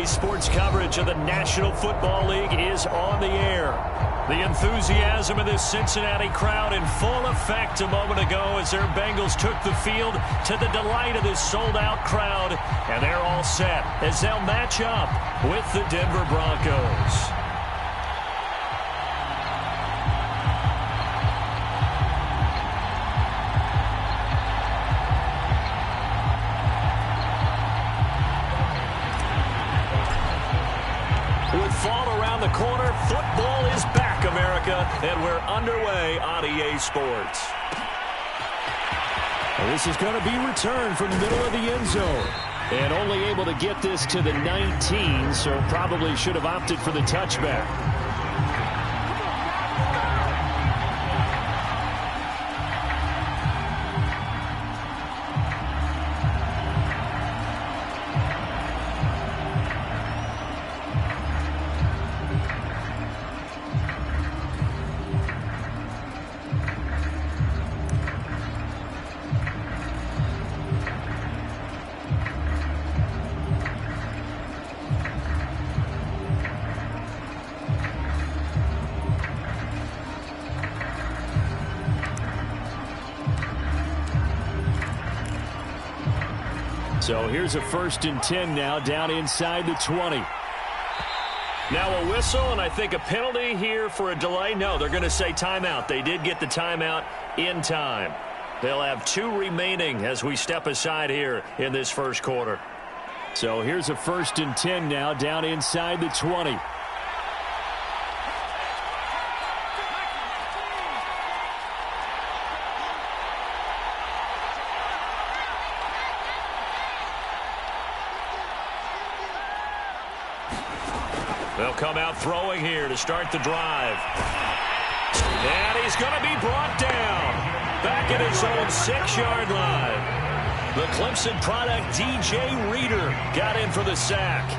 Today's sports coverage of the National Football League is on the air. The enthusiasm of this Cincinnati crowd in full effect a moment ago as their Bengals took the field to the delight of this sold-out crowd. And they're all set as they'll match up with the Denver Broncos. Fall around the corner. Football is back, America, and we're underway on EA Sports. Well, this is going to be returned from the middle of the end zone. And only able to get this to the 19, so probably should have opted for the touchback. So here's a 1st and 10 now, down inside the 20. Now a whistle, and I think a penalty here for a delay. No, they're going to say timeout. They did get the timeout in time. They'll have 2 remaining as we step aside here in this first quarter. So here's a 1st and 10 now, down inside the 20. They'll come out throwing here to start the drive. And he's going to be brought down. Back at his own 6-yard line. The Clemson product, DJ Reader, got in for the sack.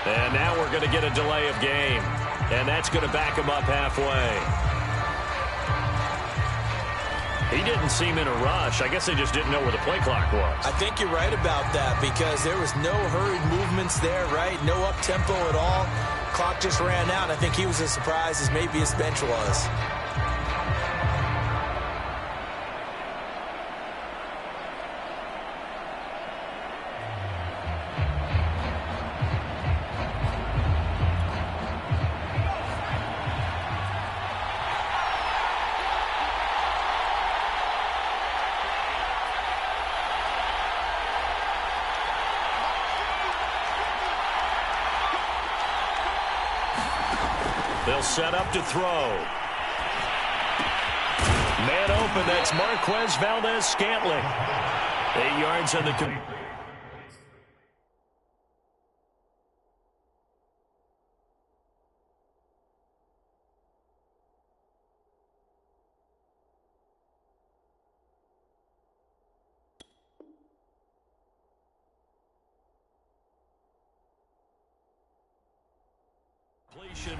And now we're going to get a delay of game. And that's going to back him up halfway. He didn't seem in a rush. I guess they just didn't know where the play clock was. I think you're right about that because there was no hurried movements there, right? No up-tempo at all. Clock just ran out. I think he was as surprised as maybe his bench was. They'll set up to throw. Man open, that's Marquez Valdez-Scantling. 8 yards on the completion.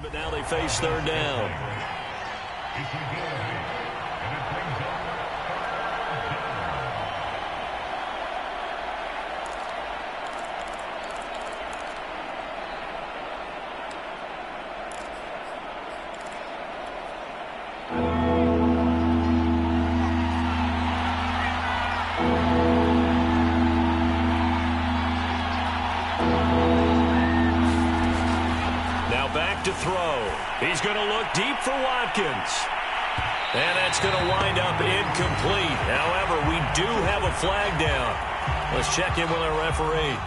But now they face 3rd down. Back to throw. He's going to look deep for Watkins. And that's going to wind up incomplete. However, we do have a flag down. Let's check in with our referee.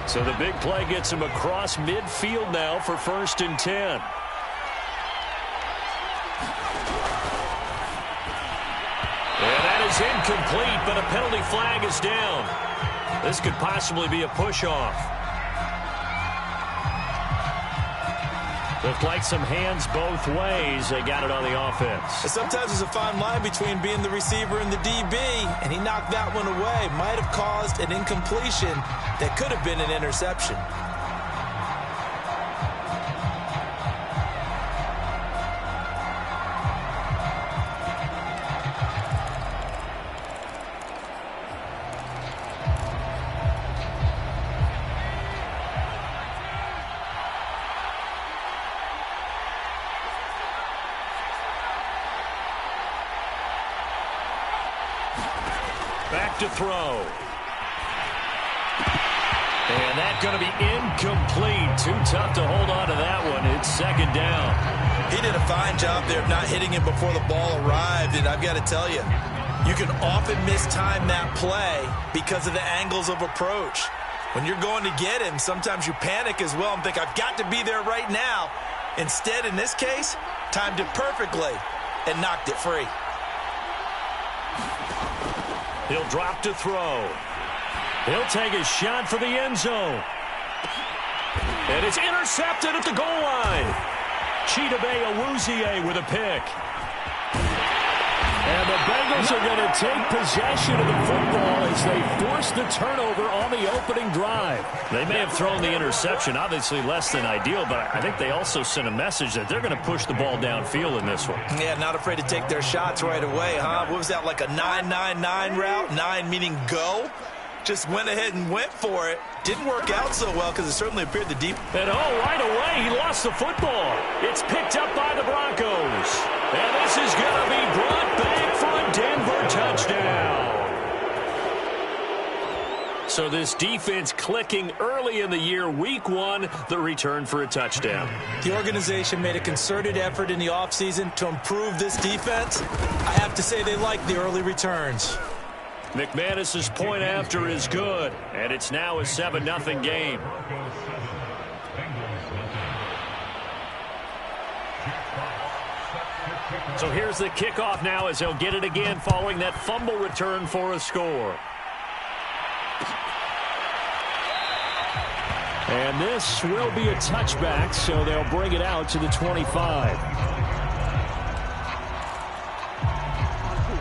So the big play gets him across midfield now for 1st and 10. And that is incomplete, but a penalty flag is down. This could possibly be a push-off. Looked like some hands both ways. They got it on the offense. Sometimes there's a fine line between being the receiver and the DB, and he knocked that one away. Might have caused an incompletion that could have been an interception. Back to throw. And that's going to be incomplete. Too tough to hold on to that one. It's 2nd down. He did a fine job there of not hitting him before the ball arrived, and I've got to tell you, you can often mistime that play because of the angles of approach. When you're going to get him, sometimes you panic as well and think, I've got to be there right now. Instead, in this case, timed it perfectly and knocked it free. He'll drop to throw. He'll take a shot for the end zone. And it's intercepted at the goal line. Chidobe Awuzie with a pick. And the Bengals are going to take possession of the football as they force the turnover on the opening drive. They may have thrown the interception, obviously less than ideal, but I think they also sent a message that they're going to push the ball downfield in this one. Yeah, not afraid to take their shots right away, huh? What was that, like a 9-9-9 route? 9 meaning go? Just went ahead and went for it. Didn't work out so well because it certainly appeared the deep. And right away, he lost the football. It's picked up by the Broncos. And this is going to be brought back for a Denver touchdown. So this defense clicking early in the year, week 1, the return for a touchdown. The organization made a concerted effort in the offseason to improve this defense. I have to say they like the early returns. McManus's point after is good, and it's now a 7-0 game. So here's the kickoff now as they'll get it again following that fumble return for a score. And this will be a touchback, so they'll bring it out to the 25.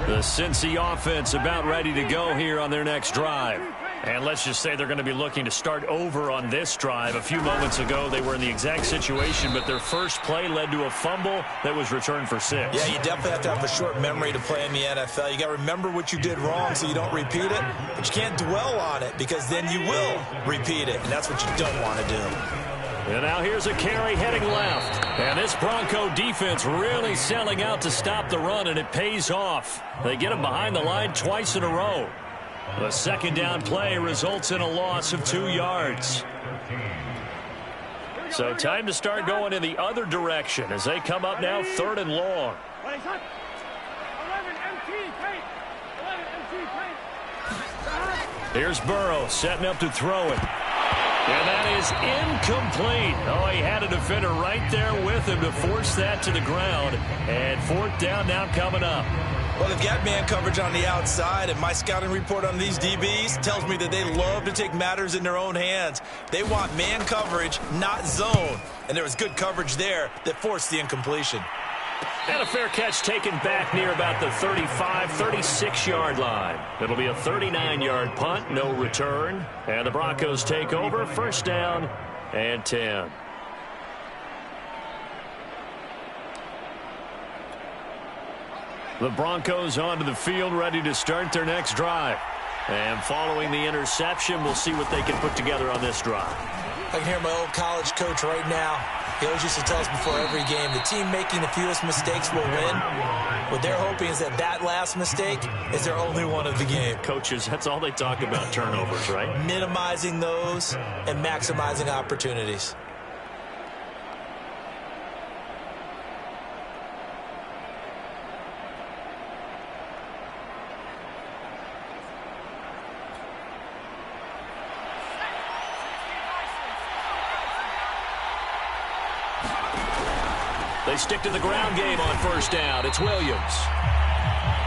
The Cincy offense about ready to go here on their next drive. And let's just say they're going to be looking to start over on this drive. A few moments ago, they were in the exact situation, but their first play led to a fumble that was returned for 6. Yeah, you definitely have to have a short memory to play in the NFL. You got to remember what you did wrong so you don't repeat it, but you can't dwell on it because then you will repeat it, and that's what you don't want to do. And now here's a carry heading left. And this Bronco defense really selling out to stop the run, and it pays off. They get him behind the line twice in a row. The 2nd down play results in a loss of 2 yards. So time to start going in the other direction as they come up now 3rd and long. Here's Burrow setting up to throw it. And that is incomplete. Oh, he had a defender right there with him to force that to the ground. And 4th down now coming up. Well, they've got man coverage on the outside, and my scouting report on these DBs tells me that they love to take matters in their own hands. They want man coverage, not zone. And there was good coverage there that forced the incompletion. And a fair catch taken back near about the 35, 36-yard line. It'll be a 39-yard punt, no return. And the Broncos take over, 1st down and 10. The Broncos onto the field, ready to start their next drive. And following the interception, we'll see what they can put together on this drive. I can hear my old college coach right now. He always used to tell us before every game, the team making the fewest mistakes will win. What they're hoping is that last mistake is their only one of the game. Coaches, that's all they talk about, turnovers, right? Minimizing those and maximizing opportunities. They stick to the ground game on first down. It's Williams.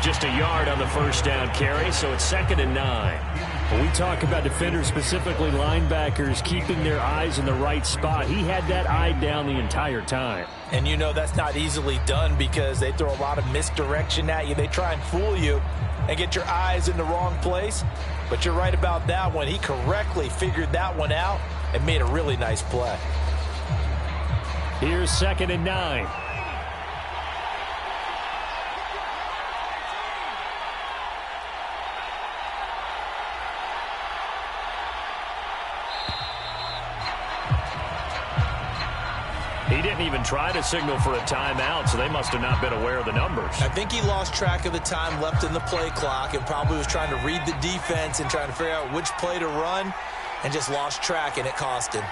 Just a yard on the first down carry, so it's 2nd and 9. When we talk about defenders, specifically linebackers, keeping their eyes in the right spot, he had that eye down the entire time. And you know that's not easily done because they throw a lot of misdirection at you. They try and fool you and get your eyes in the wrong place. But you're right about that one. He correctly figured that one out and made a really nice play. Here's 2nd and 9. He didn't even try to signal for a timeout, so they must have not been aware of the numbers. I think he lost track of the time left in the play clock and probably was trying to read the defense and trying to figure out which play to run and just lost track, and it cost him.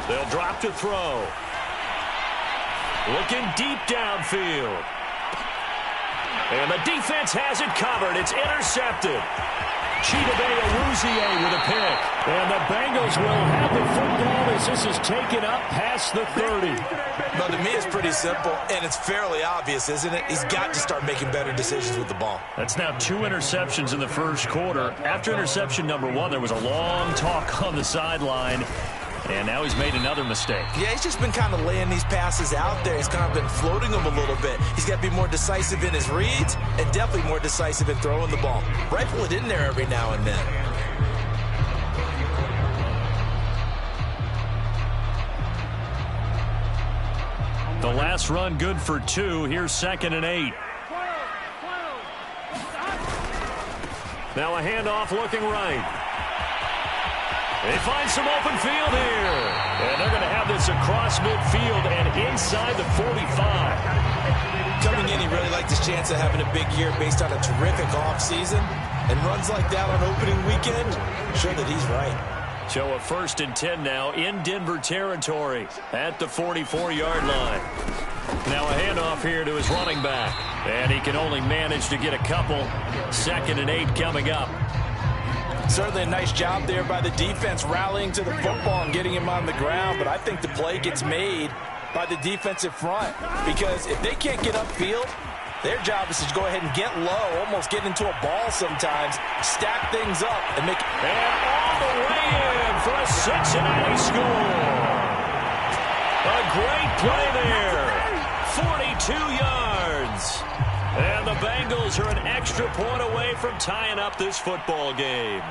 They'll drop to throw. Looking deep downfield. And the defense has it covered. It's intercepted. Chidobe Awuzie with a pick. And the Bengals will have the football as this is taken up past the 30. Well, to me, it's pretty simple, and it's fairly obvious, isn't it? He's got to start making better decisions with the ball. That's now 2 interceptions in the first quarter. After interception number 1, there was a long talk on the sideline. And now he's made another mistake. Yeah, he's just been kind of laying these passes out there. He's kind of been floating them a little bit. He's got to be more decisive in his reads and definitely more decisive in throwing the ball. Rifle it in there every now and then. The last run good for 2. Here's 2nd and 8. Now a handoff looking right. They find some open field here. And they're going to have this across midfield and inside the 45. Coming in, he really liked his chance of having a big year based on a terrific offseason. And runs like that on opening weekend, sure that he's right. So a 1st and 10 now in Denver territory at the 44-yard line. Now a handoff here to his running back. And he can only manage to get a couple. 2nd and 8 coming up. Certainly a nice job there by the defense rallying to the football and getting him on the ground, but I think the play gets made by the defensive front because if they can't get upfield, their job is to go ahead and get low, almost get into a ball sometimes, stack things up, and make it. And all the way in for a Cincinnati score. A great play there. 42 yards. And the Bengals are an extra point away from tying up this football game.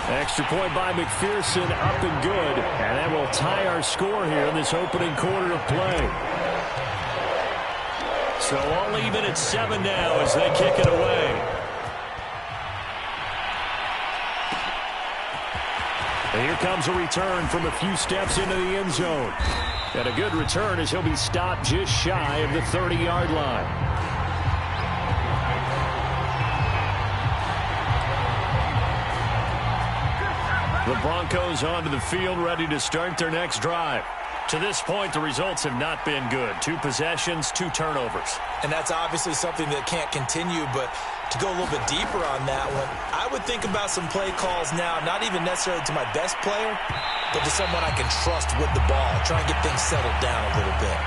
Extra point by McPherson, up and good. And that will tie our score here in this opening quarter of play. So all even at 7 now as they kick it away. And here comes a return from a few steps into the end zone. And a good return as he'll be stopped just shy of the 30-yard line. The Broncos onto the field ready to start their next drive. To this point, the results have not been good. 2 possessions, 2 turnovers. And that's obviously something that can't continue, but to go a little bit deeper on that one, I would think about some play calls now, not even necessarily to my best player, but to someone I can trust with the ball. Try and get things settled down a little bit.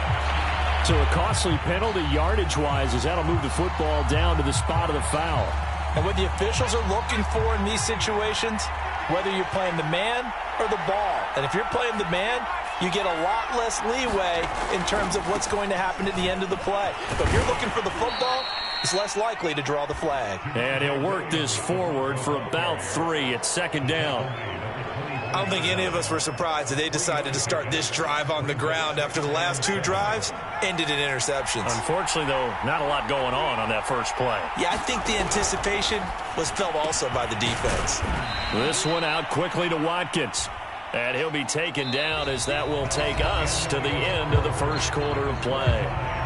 So a costly penalty yardage-wise as that'll move the football down to the spot of the foul. And what the officials are looking for in these situations, whether you're playing the man or the ball. And if you're playing the man, you get a lot less leeway in terms of what's going to happen at the end of the play. But if you're looking for the football, it's less likely to draw the flag. And he'll work this forward for about 3 at 2nd down. I don't think any of us were surprised that they decided to start this drive on the ground after the last 2 drives ended in interceptions. Unfortunately, though, not a lot going on that first play. Yeah, I think the anticipation was felt also by the defense. This one out quickly to Watkins. And he'll be taken down as that will take us to the end of the first quarter of play.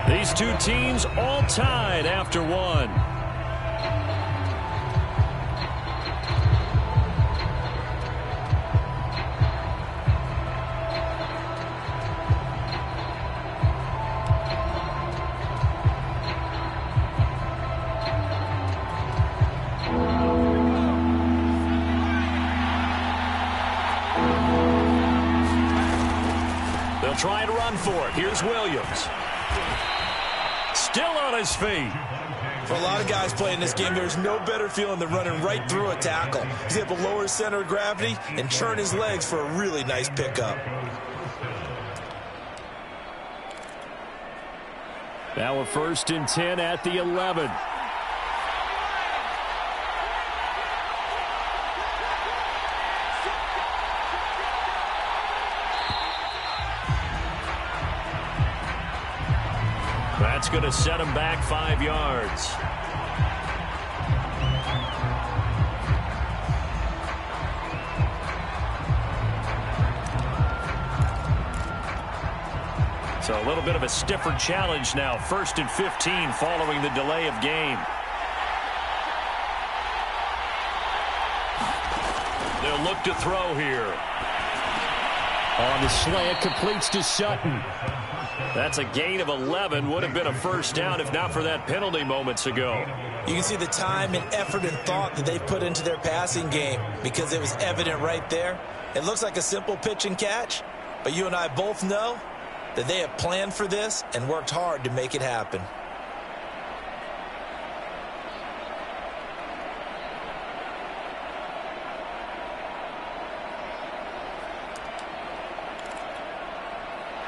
These 2 teams all tied after 1. try and run for it. Here's Williams. Still on his feet. For a lot of guys playing this game, there's no better feeling than running right through a tackle. He's able to lower his center of gravity and churn his legs for a really nice pickup. Now a 1st and 10 at the 11. That's going to set him back 5 yards. So a little bit of a stiffer challenge now. 1st and 15 following the delay of game. They'll look to throw here. On the slant, completes to Sutton. That's a gain of 11. Would have been a 1st down if not for that penalty moments ago. You can see the time and effort and thought that they've put into their passing game because it was evident right there. It looks like a simple pitch and catch, but you and I both know that they have planned for this and worked hard to make it happen.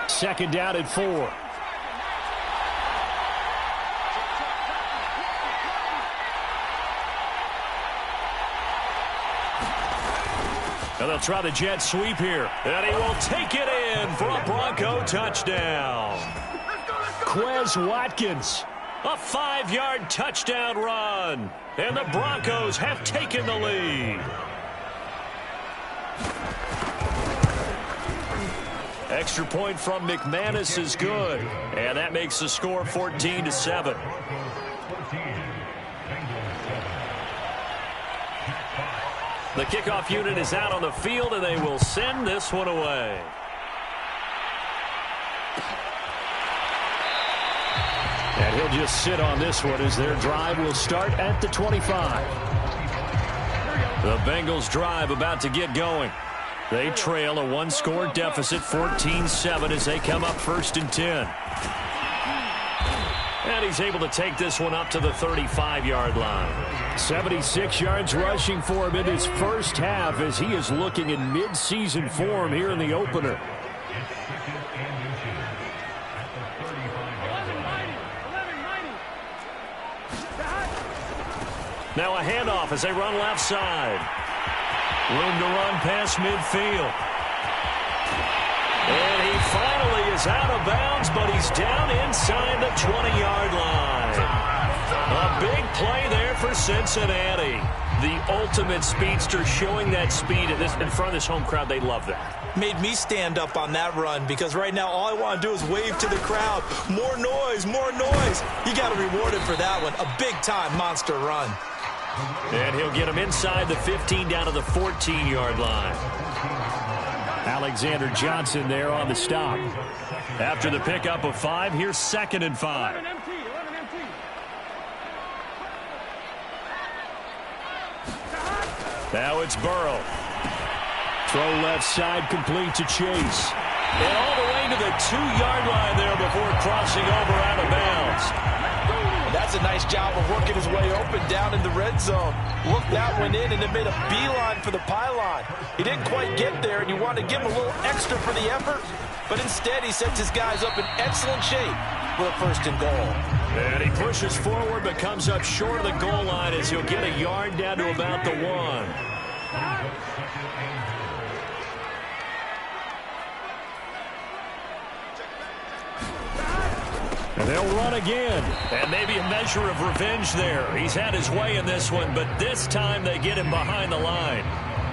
Second down and 4. And they'll try the jet sweep here. And he will take it in for a Bronco touchdown. Quez Watkins. A 5-yard touchdown run. And the Broncos have taken the lead. Extra point from McManus is good. And that makes the score 14-7. The kickoff unit is out on the field, and they will send this one away. And he'll just sit on this one as their drive will start at the 25. The Bengals drive about to get going. They trail a 1-score deficit, 14-7, as they come up 1st and 10. And he's able to take this one up to the 35-yard line. 76 yards rushing for him in his first half as he is looking in mid-season form here in the opener. Now a handoff as they run left side. Room to run past midfield. And he finally is out of bounds, but he's down inside the 20-yard line. A big play there for Cincinnati. The ultimate speedster, showing that speed in front of this home crowd. They love that. Made me stand up on that run because right now all I want to do is wave to the crowd. More noise, more noise. You got to reward him for that one. A big-time monster run. And he'll get him inside the 15 down to the 14-yard line. Alexander Johnson there on the stop. After the pickup of 5, here's 2nd and 5. Now it's Burrow. Throw left side, complete to Chase. And all the way to the 2-yard line there before crossing over out of bounds. That's a nice job of working his way open down in the red zone. Looked that one in and then made a beeline for the pylon. He didn't quite get there, and you want to give him a little extra for the effort, but instead he sets his guys up in excellent shape for a 1st and goal. And he pushes forward but comes up short of the goal line as he'll get a yard down to about the 1. And they'll run again. And maybe a measure of revenge there. He's had his way in this one, but this time they get him behind the line.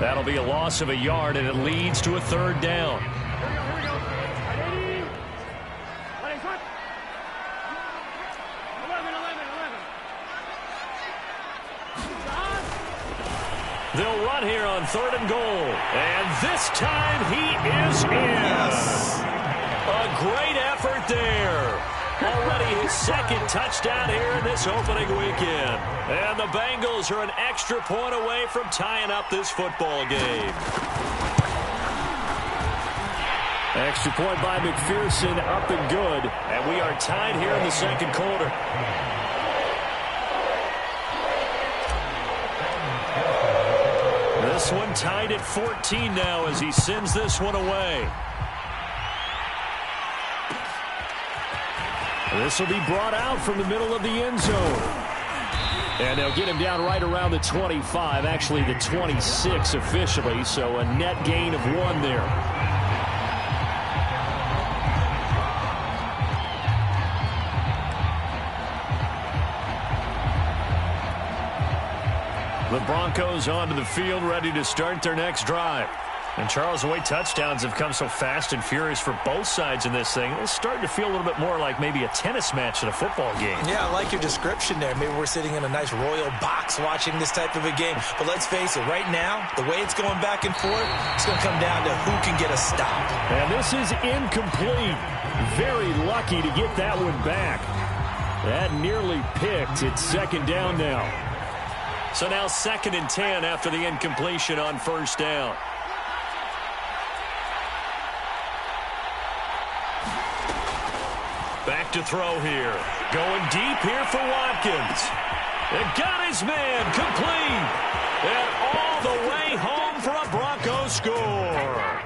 That'll be a loss of a yard, and it leads to a 3rd down. They'll run here on 3rd and goal. And this time he is in. Yes. A great effort there. Already his 2nd touchdown here in this opening weekend. And the Bengals are an extra point away from tying up this football game. Extra point by McPherson, up and good. And we are tied here in the second quarter. This one tied at 14 now as he sends this one away. This will be brought out from the middle of the end zone. And they'll get him down right around the 25, actually the 26 officially, so a net gain of 1 there. The Broncos onto the field, ready to start their next drive. And, Charles, the way touchdowns have come so fast and furious for both sides in this thing, it's starting to feel a little bit more like maybe a tennis match than a football game. Yeah, I like your description there. Maybe we're sitting in a nice royal box watching this type of a game. But let's face it, right now, the way it's going back and forth, it's going to come down to who can get a stop. And this is incomplete. Very lucky to get that one back. That nearly picked. It's second down now. So now 2nd and 10 after the incompletion on first down. Back to throw here. Going deep here for Watkins. And got his man complete. And all the way home for a Broncos score.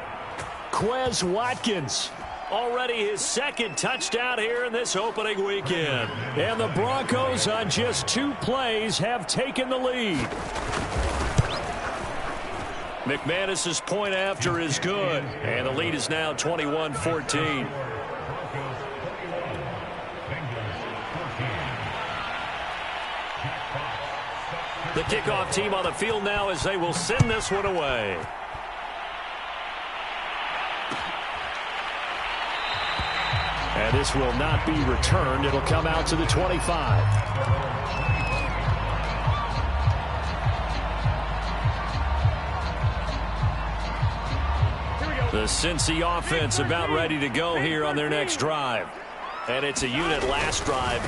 Quez Watkins. Already his 2nd touchdown here in this opening weekend. And the Broncos on just 2 plays have taken the lead. McManus's point after is good. And the lead is now 21-14. The kickoff team on the field now as they will send this one away. And this will not be returned. It'll come out to the 25. The Cincy offense about ready to go here on their next drive. And it's a unit last drive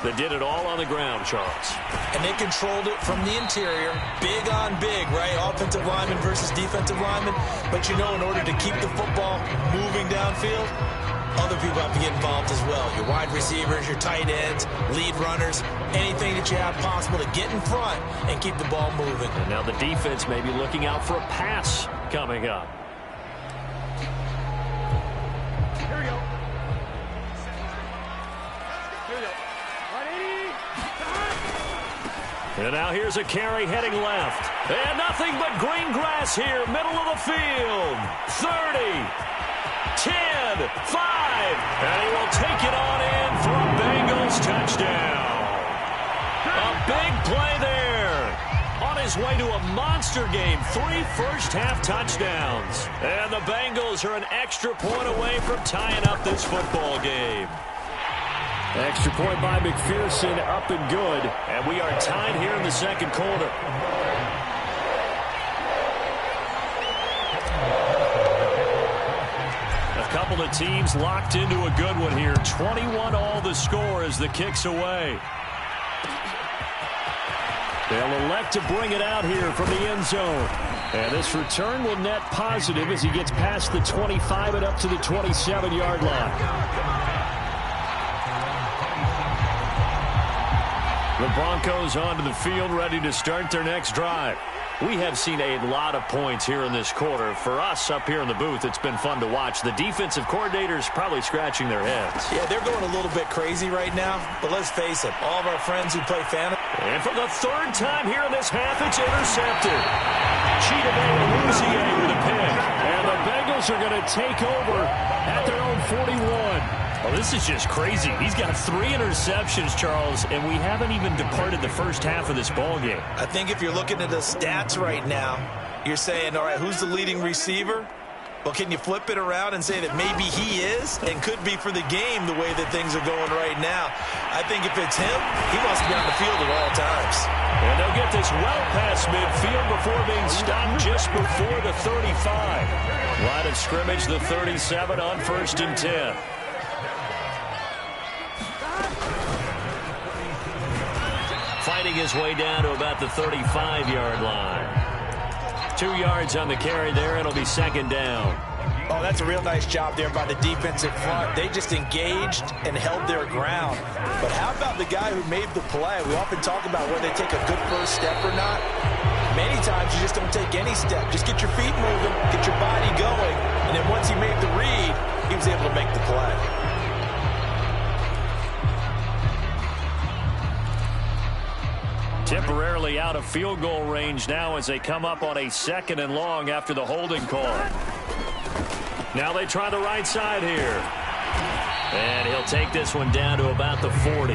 that did it all on the ground, Charles. And they controlled it from the interior. Big on big, right? Offensive lineman versus defensive lineman. But, you know, in order to keep the football moving downfield, other people have to get involved as well. Your wide receivers, your tight ends, lead runners, anything that you have possible to get in front and keep the ball moving. And now the defense may be looking out for a pass coming up. Here we go. And now here's a carry heading left. And nothing but green grass here, middle of the field. 30, 10, 5. And he will take it on in for a Bengals touchdown. A big play there. On his way to a monster game. 3 first-half touchdowns. And the Bengals are an extra point away from tying up this football game. Extra point by McPherson, up and good. And we are tied here in the second quarter. A couple of teams locked into a good one here. 21 all the score as the kick's away. They'll elect to bring it out here from the end zone. And this return will net positive as he gets past the 25 and up to the 27-yard line. The Broncos onto the field, ready to start their next drive. We have seen a lot of points here in this quarter. For us up here in the booth, it's been fun to watch. The defensive coordinators probably scratching their heads. Yeah, they're going a little bit crazy right now. But let's face it, all of our friends who play fantasy. And for the 3rd time here in this half, it's intercepted. Chidobe with a pick. And the Bengals are going to take over at their own 41. Well, this is just crazy. He's got 3 interceptions, Charles, and we haven't even departed the first half of this ball game. I think if you're looking at the stats right now, you're saying, all right, who's the leading receiver? Well, can you flip it around and say that maybe he is and could be for the game the way that things are going right now? I think if it's him, he wants to be on the field at all times. And they'll get this well past midfield before being stopped just before the 35. Line of scrimmage, the 37 on 1st and 10. Fighting his way down to about the 35-yard line. 2 yards on the carry there. It'll be second down. Oh, that's a real nice job there by the defensive front. They just engaged and held their ground. But how about the guy who made the play? We often talk about whether they take a good first step or not. Many times you just don't take any step. Just get your feet moving, get your body going, and then once he made the read, he was able to make the play. Temporarily out of field goal range now as they come up on a 2nd and long after the holding call. Now they try the right side here. And he'll take this one down to about the 40.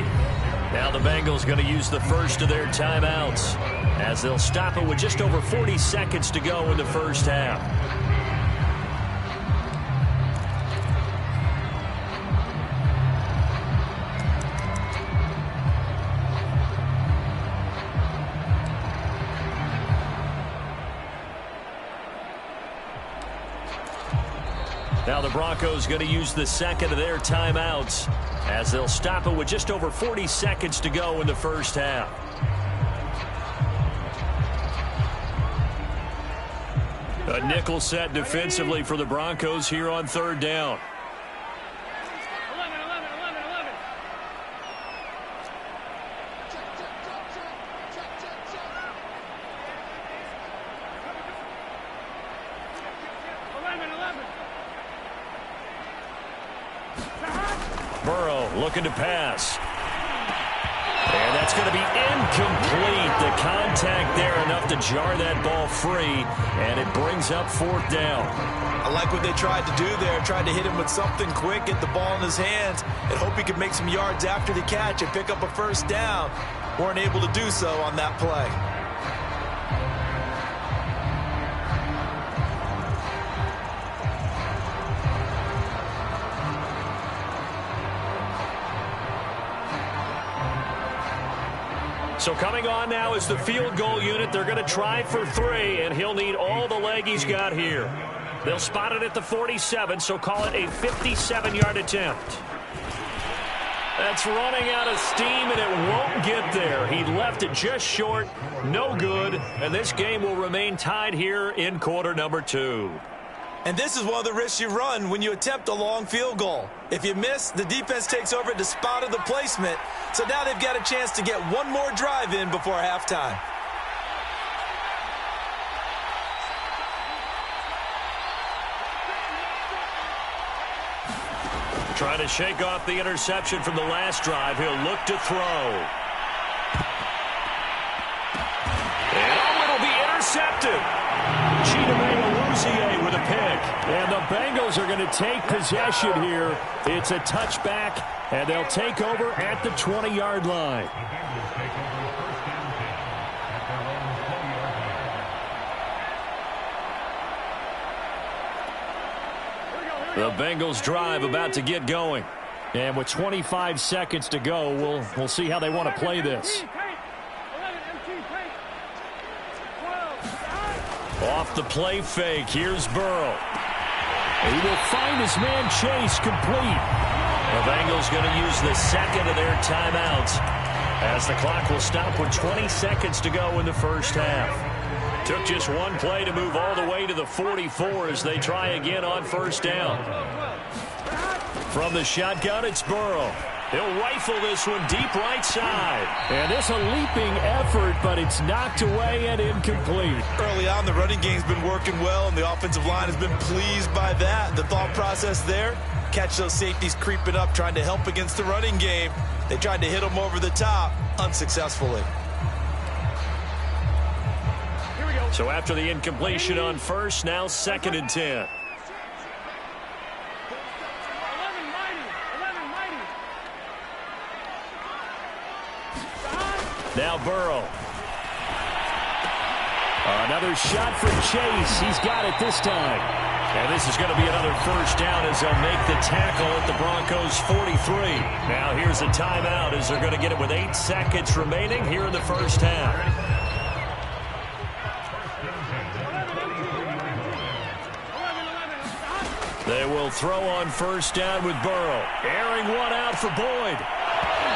Now the Bengals going to use the first of their timeouts as they'll stop it with just over 40 seconds to go in the first half. Now the Broncos going to use the second of their timeouts as they'll stop it with just over 40 seconds to go in the first half. A nickel set defensively for the Broncos here on 3rd down. Looking to pass. And that's going to be incomplete. The contact there enough to jar that ball free, and it brings up 4th down. I like what they tried to do there. Tried to hit him with something quick, get the ball in his hands, and hope he could make some yards after the catch and pick up a first down. Weren't able to do so on that play. So coming on now is the field goal unit. They're going to try for 3, and he'll need all the leg he's got here. They'll spot it at the 47, so call it a 57-yard attempt. That's running out of steam, and it won't get there. He left it just short, no good, and this game will remain tied here in quarter number 2. And this is one of the risks you run when you attempt a long field goal. If you miss, the defense takes over at the spot of the placement. So now they've got a chance to get one more drive in before halftime. Trying to shake off the interception from the last drive. He'll look to throw. And it'll be intercepted. Chidobe with a pick. And the Bengals are going to take possession here. It's a touchback, and they'll take over at the 20-yard line. The Bengals drive about to get going. And with 25 seconds to go, we'll see how they want to play this. Off the play fake, here's Burrow. He will find his man Chase complete. The Bengals going to use the second of their timeouts as the clock will stop with 20 seconds to go in the first half. Took just one play to move all the way to the 44 as they try again on first down. From the shotgun, it's Burrow. He'll rifle this one deep right side. And it's a leaping effort, but it's knocked away and incomplete. Early on, the running game's been working well, and the offensive line has been pleased by that. The thought process there, catch those safeties creeping up, trying to help against the running game. They tried to hit them over the top, unsuccessfully. Here we go. So after the incompletion on first, now 2nd and 10. Now Burrow. Another shot for Chase. He's got it this time. And this is going to be another first down as they'll make the tackle at the Broncos' 43. Now here's a timeout as they're going to get it with 8 seconds remaining here in the first half. They will throw on first down with Burrow. Airing one out for Boyd.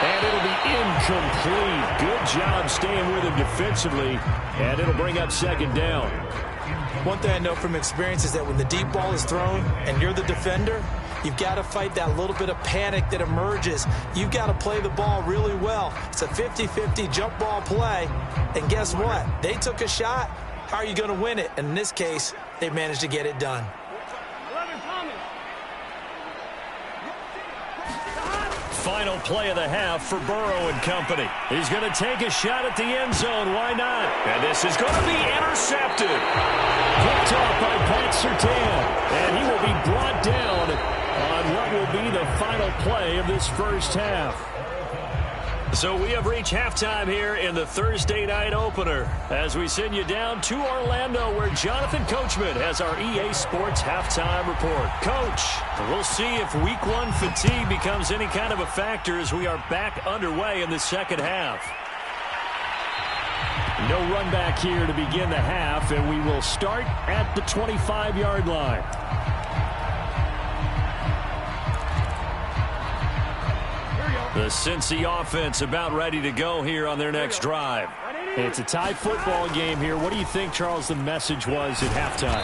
And it'll be incomplete. Good job staying with him defensively. And it'll bring up 2nd down. One thing I know from experience is that when the deep ball is thrown and you're the defender, you've got to fight that little bit of panic that emerges. You've got to play the ball really well. It's a 50-50 jump ball play. And guess what? They took a shot. How are you going to win it? And in this case, they managed to get it done. Final play of the half for Burrow and company. He's going to take a shot at the end zone. Why not? And this is going to be intercepted. Picked off by Pat Surtain. And he will be brought down on what will be the final play of this first half. So we have reached halftime here in the Thursday night opener as we send you down to Orlando where Jonathan Coachman has our EA Sports halftime report. Coach, we'll see if week one fatigue becomes any kind of a factor as we are back underway in the second half. No run back here to begin the half, and we will start at the 25-yard line. The Cincy offense about ready to go here on their next drive. It's a tie football game here. What do you think, Charles, the message was at halftime?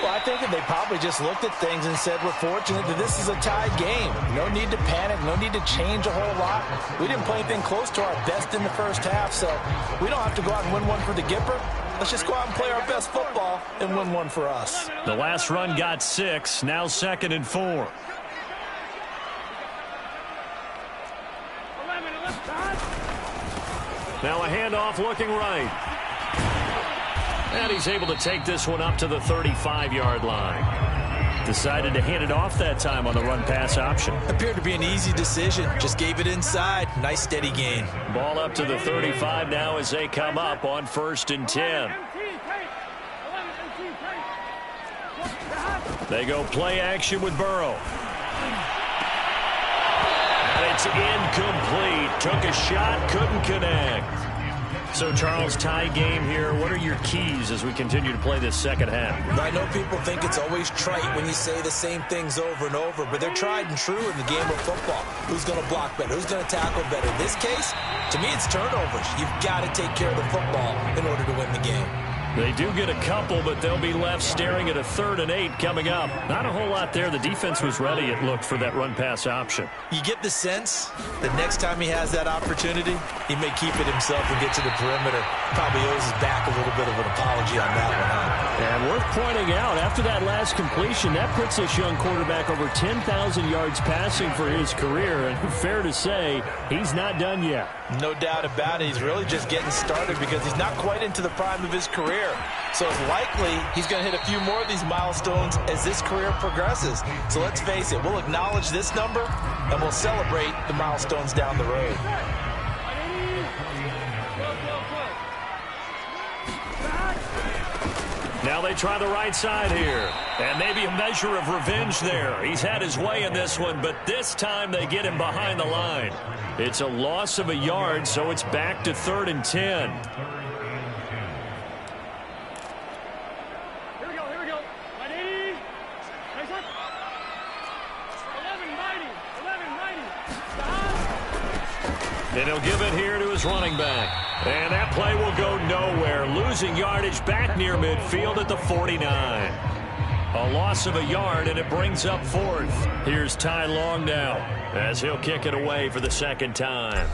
Well, I think that they probably just looked at things and said, we're fortunate that this is a tied game. No need to panic. No need to change a whole lot. We didn't play anything close to our best in the first half, so we don't have to go out and win one for the Gipper. Let's just go out and play our best football and win one for us. The last run got 6, now 2nd and 4. Now a handoff looking right. And he's able to take this one up to the 35-yard line. Decided to hand it off that time on the run-pass option. Appeared to be an easy decision. Just gave it inside. Nice steady gain. Ball up to the 35 now as they come up on 1st and 10. They go play action with Burrow. And it's incomplete. Took a shot, couldn't connect. So, Charles, tie game here. What are your keys as we continue to play this second half? I know people think it's always trite when you say the same things over and over, but they're tried and true in the game of football. Who's going to block better? Who's going to tackle better? In this case, to me, it's turnovers. You've got to take care of the football in order to win the game. They do get a couple, but they'll be left staring at a 3rd and 8 coming up. Not a whole lot there. The defense was ready, it looked, for that run-pass option. You get the sense that next time he has that opportunity, he may keep it himself and get to the perimeter. Probably owes his back a little bit of an apology on that one, huh? And worth pointing out, after that last completion, that puts this young quarterback over 10,000 yards passing for his career. And fair to say, he's not done yet. No doubt about it. He's really just getting started because he's not quite into the prime of his career. So it's likely he's going to hit a few more of these milestones as this career progresses. So let's face it, we'll acknowledge this number and we'll celebrate the milestones down the road. Now they try the right side here. And maybe a measure of revenge there. He's had his way in this one, but this time they get him behind the line. It's a loss of a yard, so it's back to 3rd and 10. And he'll give it here to his running back. And that play will go nowhere. Losing yardage back near midfield at the 49. A loss of a yard, and it brings up 4th. Here's Ty Long now as he'll kick it away for the 2nd time.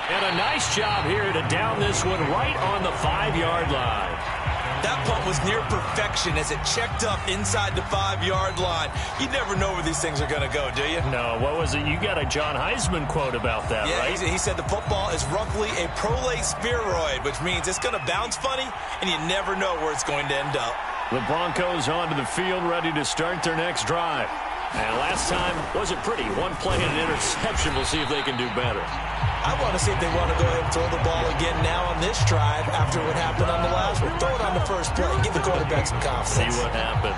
And a nice job here to down this one right on the 5-yard line. That punt was near perfection as it checked up inside the 5-yard line. You never know where these things are going to go, do you? No, what was it? You got a John Heisman quote about that, right? He said the football is roughly a prolate spheroid, which means it's going to bounce funny, and you never know where it's going to end up. The Broncos onto the field, ready to start their next drive. And last time wasn't pretty. One play and an interception. We'll see if they can do better. I want to see if they want to go ahead and throw the ball again now on this drive after what happened on the last one. Throw it on the first play. Give the quarterback some confidence. See what happens.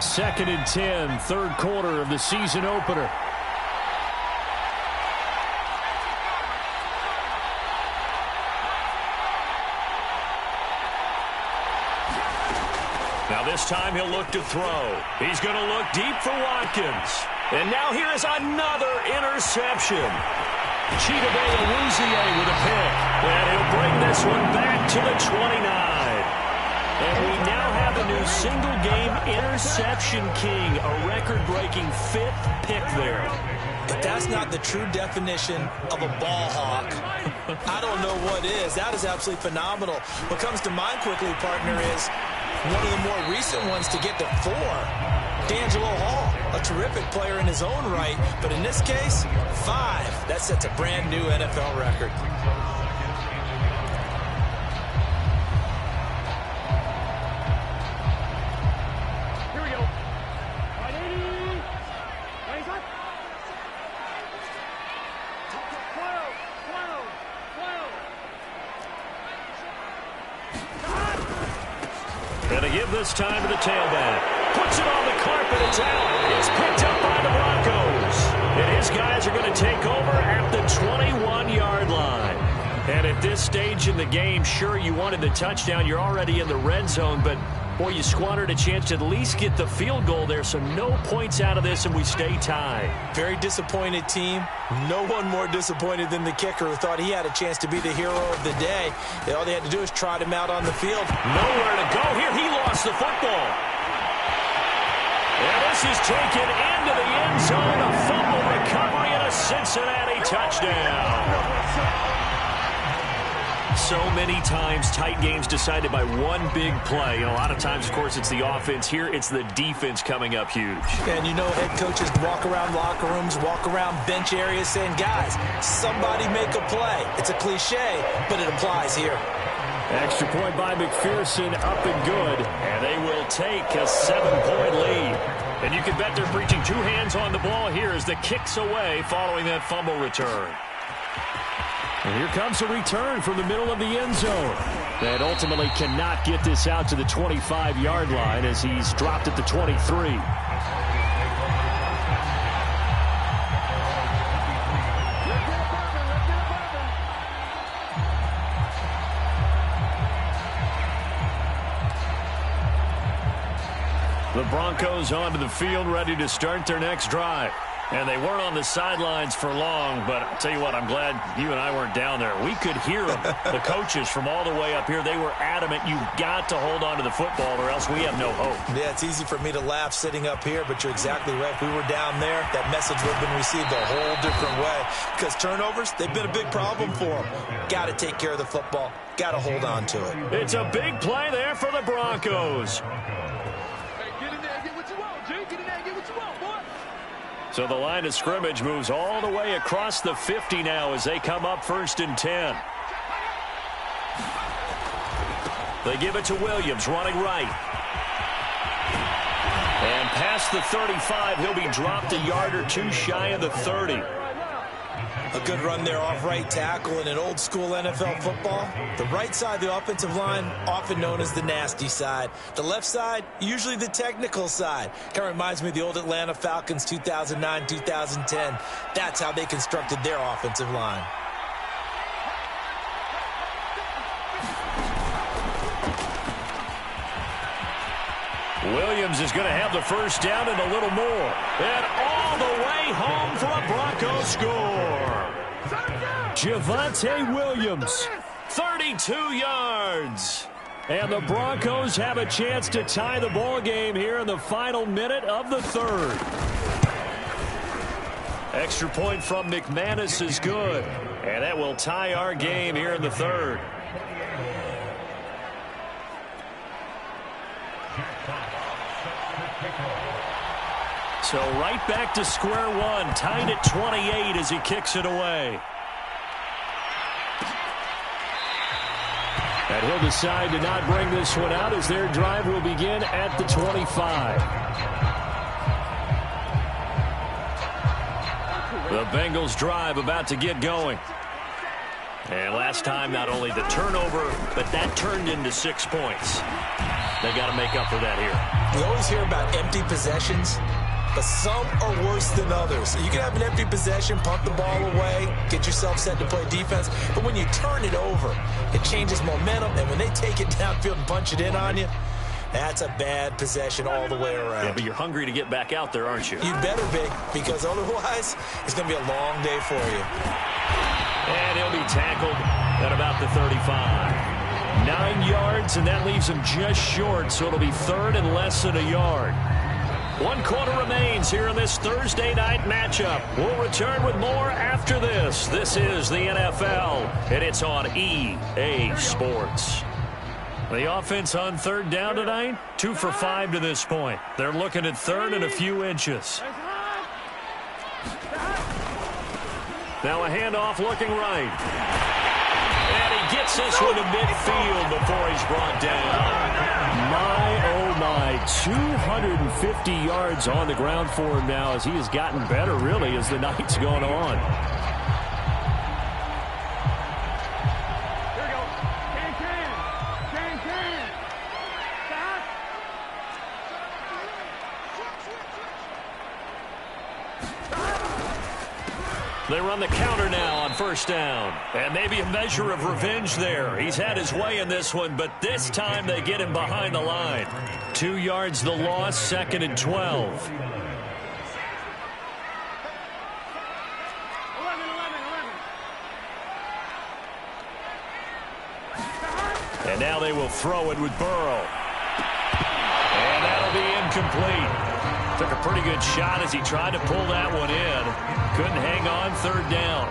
2nd and 10, third quarter of the season opener. Now this time he'll look to throw. He's going to look deep for Watkins. And now here is another interception. Chidobe Awuzie with a pick. And he'll bring this one back to the 29. And we now have a new single-game interception king, a record-breaking 5th pick there. If that's not the true definition of a ball hawk, I don't know what is. That is absolutely phenomenal. What comes to mind quickly, partner, is one of the more recent ones to get to 4. D'Angelo Hall, a terrific player in his own right, but in this case, 5. That sets a brand new NFL record. Here we go. 180. 95. 12. Going to give this time to the tailback. Puts it on the carpet. It's out. It's picked up by the Broncos. And his guys are going to take over at the 21-yard line. And at this stage in the game, sure, you wanted the touchdown. You're already in the red zone, but boy, you squandered a chance to at least get the field goal there, so no points out of this, and we stay tied. Very disappointed team. No one more disappointed than the kicker, who thought he had a chance to be the hero of the day. All they had to do is trot him out on the field. Nowhere to go here. He lost the football. And this is taken into the end zone. A fumble recovery and a Cincinnati touchdown. So many times tight games decided by one big play. A lot of times, of course, it's the offense. Here, it's the defense coming up huge. And you know head coaches walk around locker rooms, walk around bench areas saying, guys, somebody make a play. It's a cliche, but it applies here. Extra point by McPherson, up and good. And they will take a 7-point lead. And you can bet they're preaching 2 hands on the ball here as the kick's away following that fumble return. And here comes a return from the middle of the end zone. That ultimately cannot get this out to the 25-yard line as he's dropped at the 23. The Broncos onto the field, ready to start their next drive. And they weren't on the sidelines for long, but I'll tell you what, I'm glad you and I weren't down there. We could hear them, the coaches from all the way up here. They were adamant, you've got to hold on to the football or else we have no hope. Yeah, it's easy for me to laugh sitting up here, but you're exactly right. If we were down there, that message would have been received a whole different way. Because turnovers, they've been a big problem for them. Got to take care of the football. Got to hold on to it. It's a big play there for the Broncos. Hey, get in there and get what you want, G. Get in there and get what you want, boy. So the line of scrimmage moves all the way across the 50 now as they come up 1st and 10. They give it to Williams, running right. And past the 35, he'll be dropped a yard or 2 shy of the 30. A good run there off right tackle in an old school NFL football. The right side of the offensive line, often known as the nasty side. The left side, usually the technical side. Kind of reminds me of the old Atlanta Falcons 2009-2010. That's how they constructed their offensive line. Williams is going to have the first down and a little more. And all the way home for a Broncos score. Javonte Williams, 32 yards. And the Broncos have a chance to tie the ball game here in the final minute of the 3rd. Extra point from McManus is good. And that will tie our game here in the 3rd. So right back to square one, tied at 28 as he kicks it away. And he'll decide to not bring this one out as their drive will begin at the 25. The Bengals drive about to get going. And last time, not only the turnover, but that turned into 6 points. They got to make up for that here. We always hear about empty possessions, but some are worse than others. You can have an empty possession, punt the ball away, get yourself set to play defense, but when you turn it over, it changes momentum, and when they take it downfield and punch it in on you, that's a bad possession all the way around. Yeah, but you're hungry to get back out there, aren't you? You better be, because otherwise, it's going to be a long day for you. And he'll be tackled at about the 35. 9 yards, and that leaves him just short, so it'll be third and less than a yard. 1 quarter remains here in this Thursday night matchup. We'll return with more after this. This is the NFL, and it's on EA Sports. The offense on third down tonight, 2 for 5 to this point. They're looking at third and a few inches. Now a handoff looking right. And he gets this one to midfield before he's brought down. My, oh my, 250 yards on the ground for him now as he has gotten better, really, as the night's gone on. Here we go. Can. Stop. They run the counter now on first down. And maybe a measure of revenge there. He's had his way in this one, but this time they get him behind the line. 2 yards the loss, 2nd and 12. 11. And now they will throw it with Burrow. And that'll be incomplete. Took a pretty good shot as he tried to pull that one in. Couldn't hang on, third down.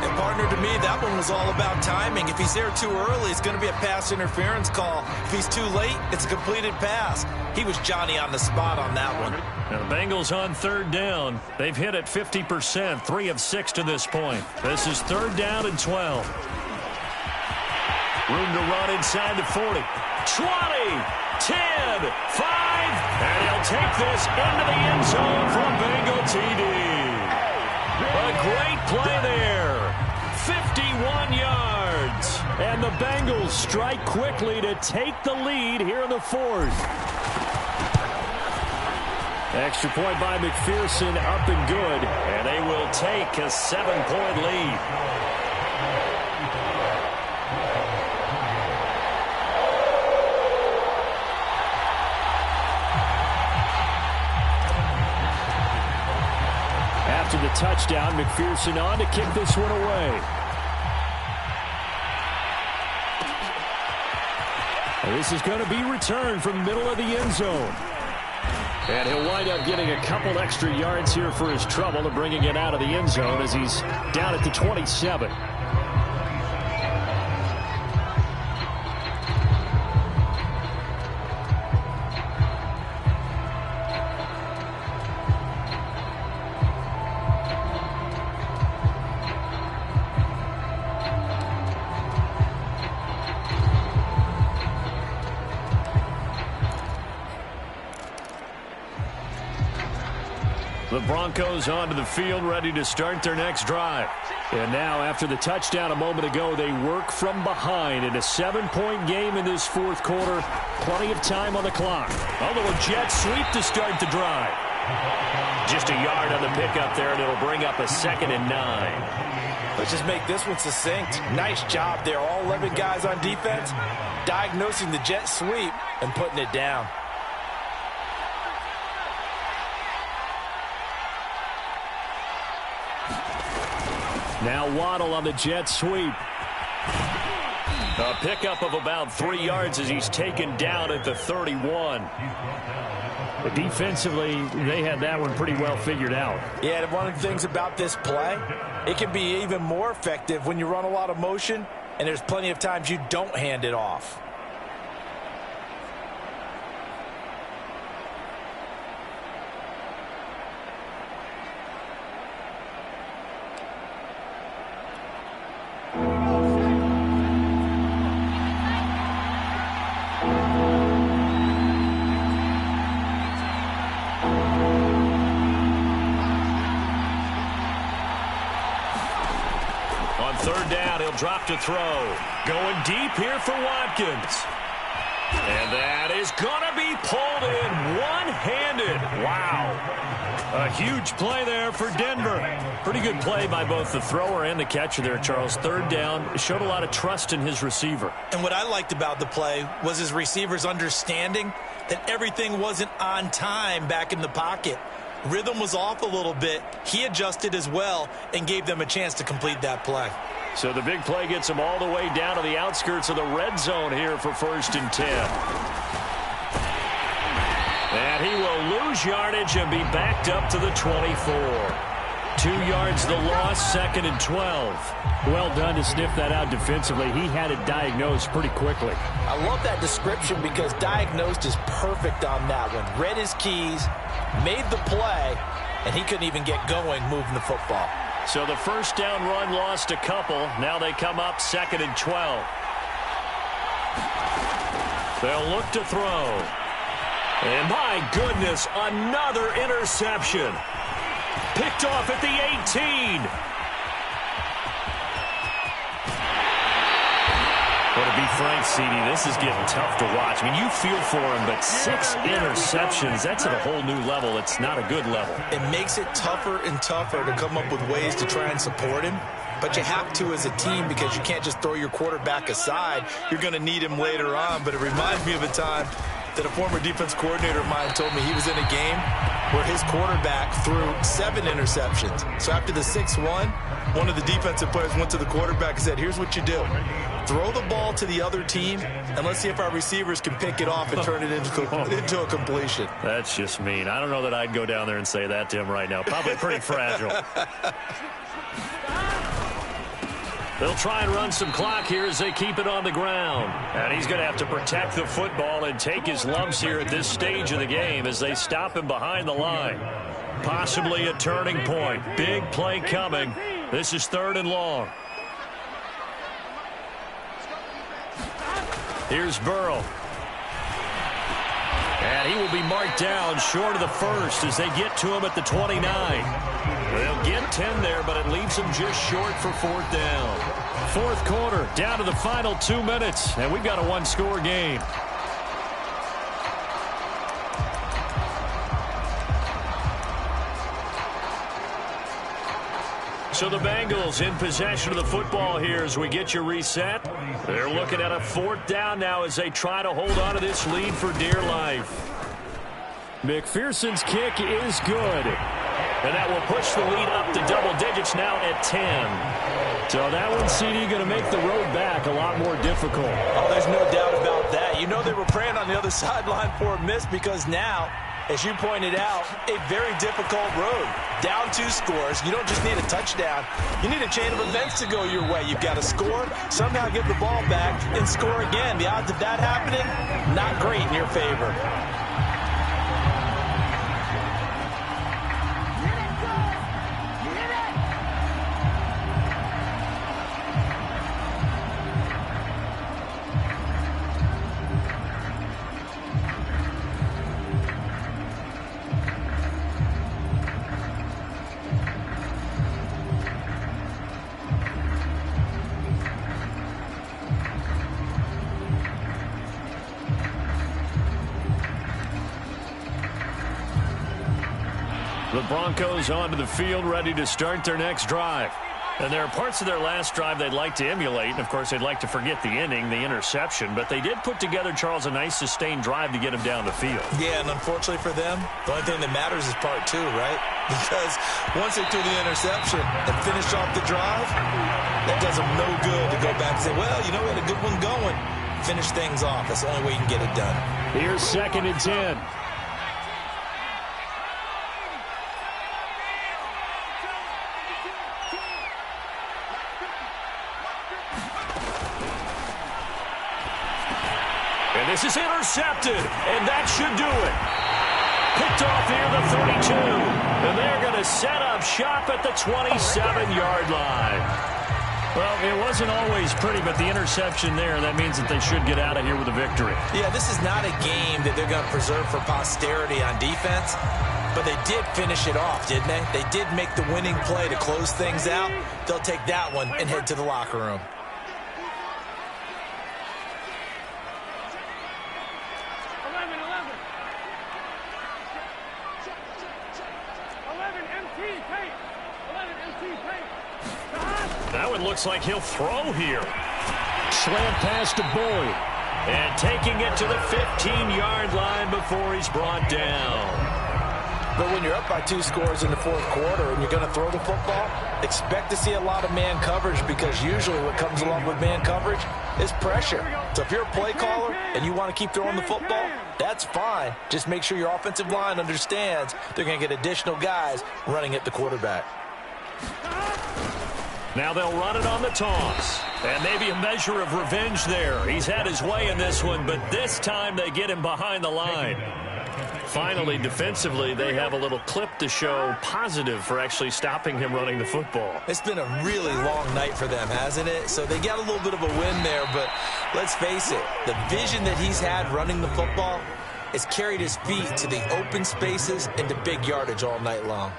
And partner, to me, that one was all about timing. If he's there too early, it's going to be a pass interference call. If he's too late, it's a completed pass. He was Johnny on the spot on that one. Now the Bengals on third down. They've hit it 50%, 3 of 6 to this point. This is third down and 12. Room to run inside the 40. 20, 10, 5, and he'll take this into the end zone for a Bengal TD. A great play there. 51 yards. And the Bengals strike quickly to take the lead here in the 4th. Extra point by McPherson, up and good. And they will take a 7-point lead. After the touchdown, McPherson on to kick this one away. And this is going to be returned from the middle of the end zone. And he'll wind up getting a couple extra yards here for his trouble of bringing it out of the end zone as he's down at the 27. The Broncos onto the field, ready to start their next drive. And now, after the touchdown a moment ago, they work from behind in a 7-point game in this 4th quarter. Plenty of time on the clock. A little jet sweep to start the drive. Just a yard on the pickup there, and it'll bring up a 2nd and 9. Let's just make this one succinct. Nice job there. All 11 guys on defense diagnosing the jet sweep and putting it down. Now Waddle on the jet sweep. A pickup of about 3 yards as he's taken down at the 31. But defensively, they had that one pretty well figured out. Yeah, and one of the things about this play, it can be even more effective when you run a lot of motion, and there's plenty of times you don't hand it off. Third down, he'll drop to throw. Going deep here for Watkins. And that is going to be pulled in one-handed. Wow. A huge play there for Denver. Pretty good play by both the thrower and the catcher there, Charles. Third down, showed a lot of trust in his receiver. And what I liked about the play was his receiver's understanding that everything wasn't on time back in the pocket. Rhythm was off a little bit. He adjusted as well and gave them a chance to complete that play. So the big play gets him all the way down to the outskirts of the red zone here for 1st and 10. And he will lose yardage and be backed up to the 24. 2 yards the loss, 2nd and 12. Well done to sniff that out defensively. He had it diagnosed pretty quickly. I love that description because diagnosed is perfect on that one. Read his keys, made the play, and he couldn't even get going moving the football. So the first down run lost a couple. Now they come up 2nd and 12. They'll look to throw. And my goodness, another interception. Picked off at the 18. Well, to be frank, CD, this is getting tough to watch. I mean, you feel for him, but 6 interceptions, that's at a whole new level. It's not a good level. It makes it tougher and tougher to come up with ways to try and support him. But you have to as a team because you can't just throw your quarterback aside. You're going to need him later on. But it reminds me of a time that a former defense coordinator of mine told me he was in a game where his quarterback threw 7 interceptions. So after the 6th one of the defensive players went to the quarterback and said, here's what you do. Throw the ball to the other team, and let's see if our receivers can pick it off and turn it into a completion. That's just mean. I don't know that I'd go down there and say that to him right now. Probably pretty fragile. They'll try and run some clock here as they keep it on the ground. And he's going to have to protect the football and take his lumps here at this stage of the game as they stop him behind the line. Possibly a turning point. Big play coming. This is 3rd and long. Here's Burrow. And he will be marked down short of the first as they get to him at the 29. They'll get 10 there, but it leaves them just short for 4th down. 4th quarter, down to the final 2 minutes, and we've got a 1-score game. So the Bengals in possession of the football here as we get you reset. They're looking at a 4th down now as they try to hold on to this lead for dear life. McPherson's kick is good. And that will push the lead up to double digits now at 10. So that one, CD, going to make the road back a lot more difficult. Oh, there's no doubt about that. You know they were praying on the other sideline for a miss because now, as you pointed out, a very difficult road. Down 2 scores. You don't just need a touchdown. You need a chain of events to go your way. You've got to score, somehow get the ball back, and score again. The odds of that happening, not great in your favor. The Broncos onto the field, ready to start their next drive. And there are parts of their last drive they'd like to emulate. And, of course, they'd like to forget the ending, the interception. But they did put together, Charles, a nice sustained drive to get him down the field. Yeah, and unfortunately for them, the only thing that matters is part 2, right? Because once they threw the interception and finished off the drive, that does them no good to go back and say, well, you know, we had a good one going. Finish things off. That's the only way you can get it done. Here's 2nd and 10. And this is intercepted, and that should do it. Picked off near the 32, and they're going to set up shop at the 27-yard line. Well, it wasn't always pretty, but the interception there, that means that they should get out of here with a victory. Yeah, this is not a game that they're going to preserve for posterity on defense, but they did finish it off, didn't they? They did make the winning play to close things out. They'll take that one and head to the locker room. Now it looks like he'll throw here. Slant pass to Boyd. And taking it to the 15-yard line before he's brought down. But when you're up by 2 scores in the fourth quarter and you're going to throw the football, expect to see a lot of man coverage, because usually what comes along with man coverage is pressure. So if you're a play caller and you want to keep throwing the football, that's fine. Just make sure your offensive line understands they're going to get additional guys running at the quarterback. Now they'll run it on the toss. And maybe a measure of revenge there. He's had his way in this one, but this time they get him behind the line. Finally, defensively, they have a little clip to show positive for actually stopping him running the football. It's been a really long night for them, hasn't it? So they got a little bit of a win there, but let's face it, the vision that he's had running the football has carried his feet to the open spaces and to big yardage all night long.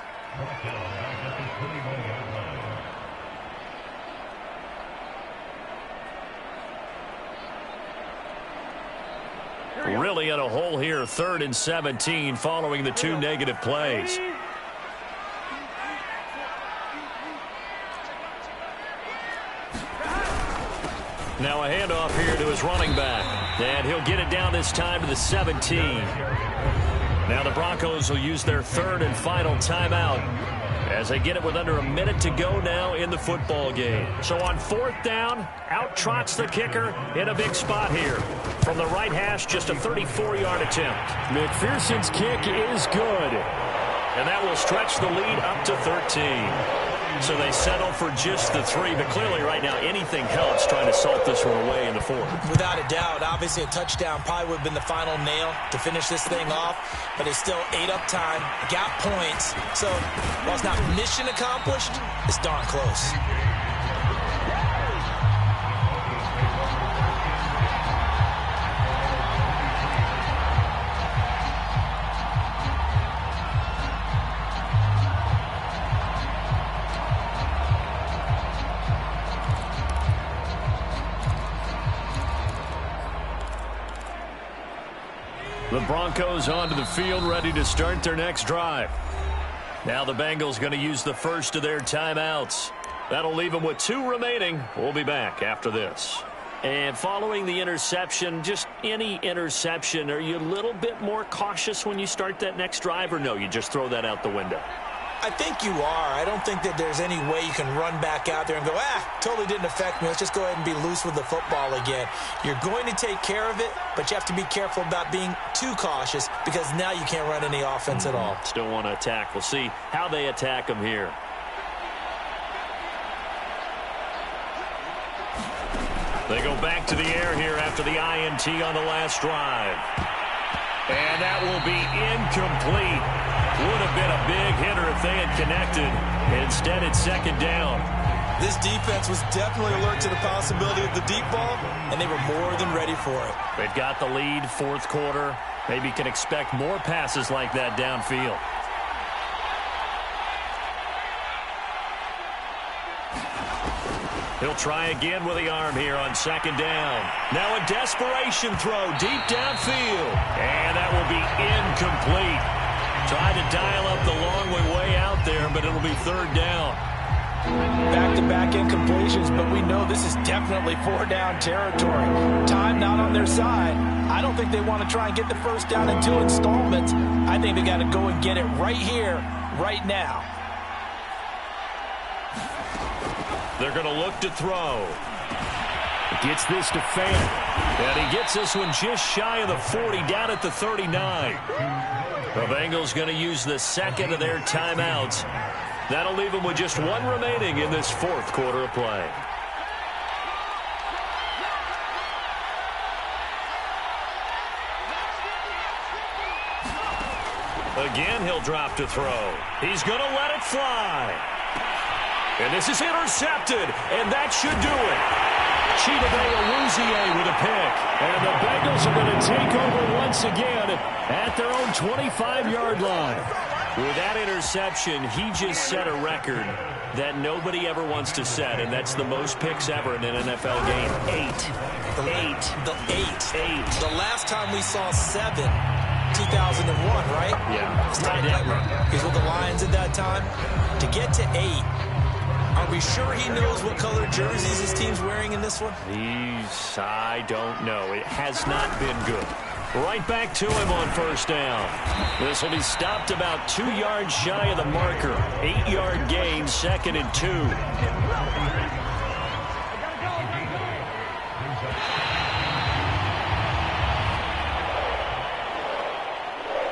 Really in a hole here, 3rd and 17 following the 2 negative plays. Now a handoff here to his running back. And he'll get it down this time to the 17. Now the Broncos will use their 3rd and final timeout as they get it with under a minute to go now in the football game. So on 4th down, out trots the kicker in a big spot here. From the right hash, just a 34-yard attempt. McPherson's kick is good. And that will stretch the lead up to 13. So they settle for just the 3, but clearly right now anything helps trying to salt this one away in the 4th. Without a doubt, obviously a touchdown probably would have been the final nail to finish this thing off, but it's still 8 up time, got points. So while it's not mission accomplished, it's darn close. The Broncos onto the field, ready to start their next drive. Now the Bengals going to use the first of their timeouts. That'll leave them with 2 remaining. We'll be back after this. And following the interception, just any interception, are you a little bit more cautious when you start that next drive, or no, you just throw that out the window? I think you are. I don't think that there's any way you can run back out there and go, totally didn't affect me. Let's just go ahead and be loose with the football again. You're going to take care of it, but you have to be careful about being too cautious, because now you can't run any offense at all. Still want to attack. We'll see how they attack them here. They go back to the air here after the INT on the last drive. And that will be incomplete. Would have been a big hitter if they had connected. Instead, it's 2nd down. This defense was definitely alert to the possibility of the deep ball, and they were more than ready for it. They've got the lead, 4th quarter. Maybe can expect more passes like that downfield. He'll try again with the arm here on 2nd down. Now a desperation throw deep downfield. And that will be incomplete. Tried to dial up the long way out there, but it'll be 3rd down. Back-to-back incompletions, but we know this is definitely 4-down territory. Time not on their side. I don't think they want to try and get the 1st down in 2 installments. I think they got to go and get it right here, right now. They're going to look to throw. Gets this to Fant. And he gets this one just shy of the 40, down at the 39. The Bengals going to use the 2nd of their timeouts. That'll leave them with just 1 remaining in this 4th quarter of play. Again, he'll drop to throw. He's going to let it fly. And this is intercepted, and that should do it. Chidobe with a pick. And the Bengals are going to take over once again at their own 25-yard line. With that interception, he just set a record that nobody ever wants to set, and that's the most picks ever in an NFL game. 8. The last time we saw 7, 2001, right? Yeah. He's with the Lions at that time. To get to 8 Are we sure he knows what color jerseys his team's wearing in this one? I don't know. It has not been good. Right back to him on first down. This will be stopped about 2 yards shy of the marker. 8-yard gain, 2nd and 2.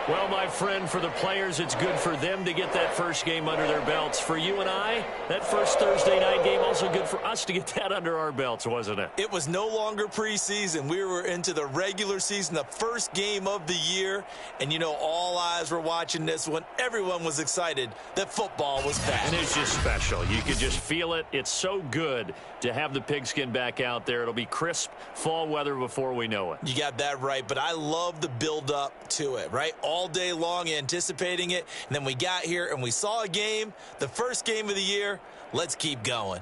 Well, my friend, for the players, it's good for them to get that first game under their belts. For you and I, that first Thursday night game, also good for us to get that under our belts, wasn't it? It was no longer preseason. We were into the regular season, the first game of the year. And, you know, all eyes were watching this one. Everyone was excited that football was back. And it's just special. You could just feel it. It's so good to have the pigskin back out there. It'll be crisp fall weather before we know it. You got that right, but I love the build-up to it, right? All day long anticipating it, and then we got here and we saw a game, the first game of the year. Let's keep going.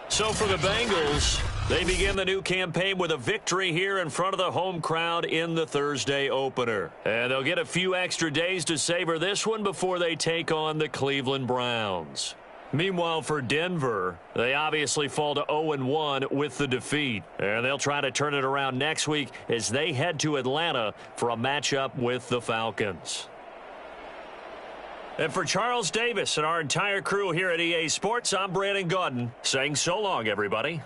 So for the Bengals, they begin the new campaign with a victory here in front of the home crowd in the Thursday opener. And they'll get a few extra days to savor this one before they take on the Cleveland Browns. Meanwhile, for Denver, they obviously fall to 0-1 with the defeat. And they'll try to turn it around next week as they head to Atlanta for a matchup with the Falcons. And for Charles Davis and our entire crew here at EA Sports, I'm Brandon Gaudin saying so long, everybody.